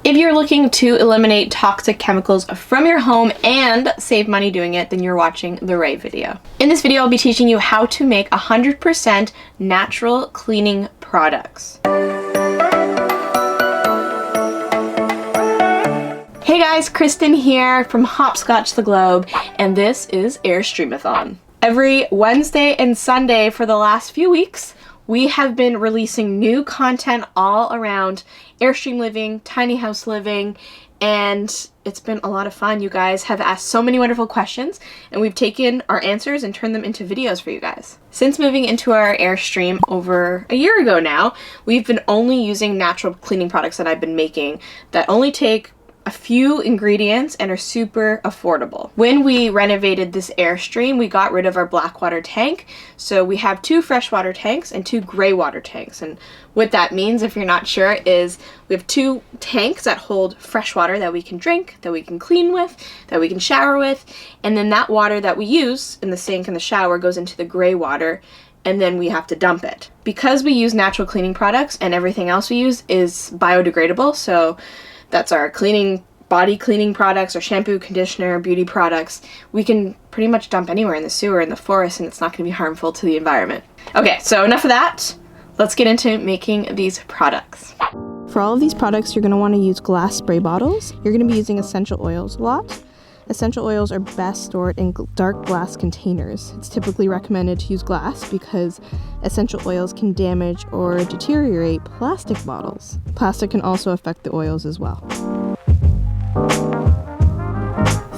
If you're looking to eliminate toxic chemicals from your home and save money doing it, then you're watching the right video. In this video, I'll be teaching you how to make 100% natural cleaning products. Hey guys, Kristen here from Hopscotch the Globe, and this is Airstream-a-thon. Every Wednesday and Sunday for the last few weeks, we have been releasing new content all around Airstream living, tiny house living, and it's been a lot of fun. You guys have asked so many wonderful questions, and we've taken our answers and turned them into videos for you guys. Since moving into our Airstream over a year ago now, we've been only using natural cleaning products that I've been making that only take a few ingredients and are super affordable. When we renovated this Airstream, we got rid of our black water tank. So we have 2 freshwater tanks and 2 gray water tanks. And what that means, if you're not sure, is we have 2 tanks that hold fresh water that we can drink, that we can clean with, that we can shower with. And then that water that we use in the sink and the shower goes into the gray water, and then we have to dump it. Because we use natural cleaning products and everything else we use is biodegradable, so that's our body cleaning products, or shampoo, conditioner, beauty products. We can pretty much dump anywhere in the sewer, in the forest, and it's not going to be harmful to the environment. Okay, so enough of that. Let's get into making these products. For all of these products, you're going to want to use glass spray bottles. You're going to be using essential oils a lot. Essential oils are best stored in dark glass containers. It's typically recommended to use glass because essential oils can damage or deteriorate plastic bottles. Plastic can also affect the oils as well.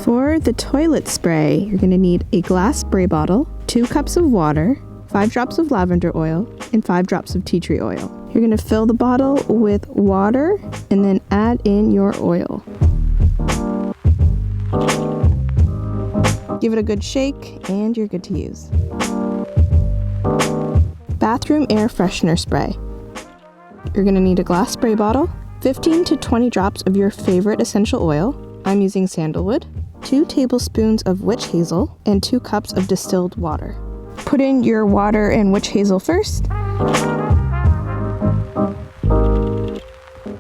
For the toilet spray, you're going to need a glass spray bottle, 2 cups of water, 5 drops of lavender oil, and 5 drops of tea tree oil. You're going to fill the bottle with water and then add in your oil. Give it a good shake and you're good to use. Bathroom air freshener spray. You're going to need a glass spray bottle, 15 to 20 drops of your favorite essential oil. I'm using sandalwood, 2 tablespoons of witch hazel, and 2 cups of distilled water. Put in your water and witch hazel first.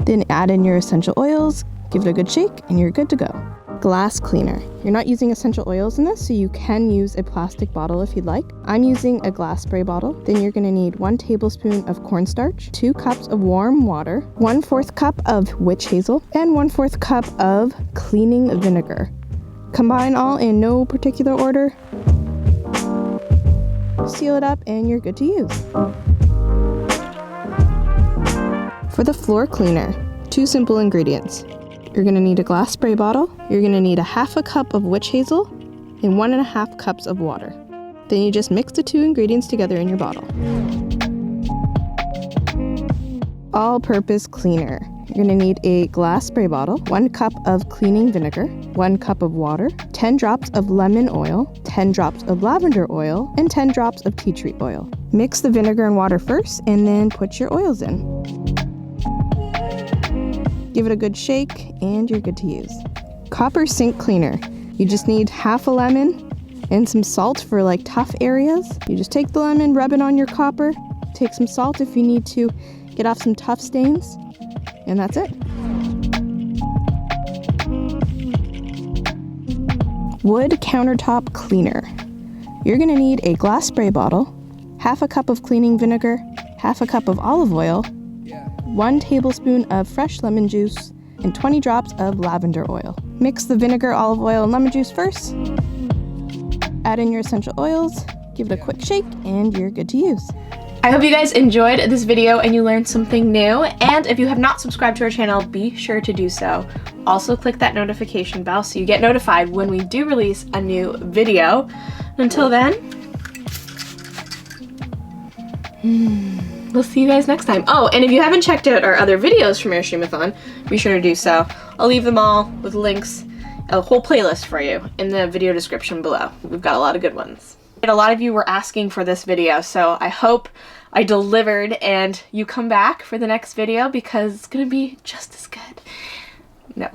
Then add in your essential oils, give it a good shake, and you're good to go. Glass cleaner. You're not using essential oils in this, so you can use a plastic bottle if you'd like. I'm using a glass spray bottle. Then you're going to need 1 tablespoon of cornstarch, 2 cups of warm water, 1/4 cup of witch hazel, and 1/4 cup of cleaning vinegar. Combine all in no particular order. Seal it up and you're good to use. For the floor cleaner, 2 simple ingredients. You're going to need a glass spray bottle, you're going to need 1/2 cup of witch hazel, and 1.5 cups of water. Then you just mix the 2 ingredients together in your bottle. All-purpose cleaner. You're going to need a glass spray bottle, 1 cup of cleaning vinegar, 1 cup of water, 10 drops of lemon oil, 10 drops of lavender oil, and 10 drops of tea tree oil. Mix the vinegar and water first, and then put your oils in. Give it a good shake and you're good to use. Copper sink cleaner. You just need 1/2 lemon and some salt for like tough areas. You just take the lemon, rub it on your copper, take some salt if you need to get off some tough stains, and that's it. Wood countertop cleaner. You're going to need a glass spray bottle, 1/2 cup of cleaning vinegar, 1/2 cup of olive oil, 1 tablespoon of fresh lemon juice, and 20 drops of lavender oil. Mix the vinegar, olive oil, and lemon juice first. Add in your essential oils, give it a quick shake, and you're good to use. I hope you guys enjoyed this video and you learned something new. And if you have not subscribed to our channel, be sure to do so. Also click that notification bell so you get notified when we do release a new video. Until then, we'll see you guys next time. Oh, and if you haven't checked out our other videos from Airstream-a-thon, be sure to do so. I'll leave them all with links, a whole playlist for you in the video description below. We've got a lot of good ones. A lot of you were asking for this video, so I hope I delivered and you come back for the next video because it's gonna be just as good. No.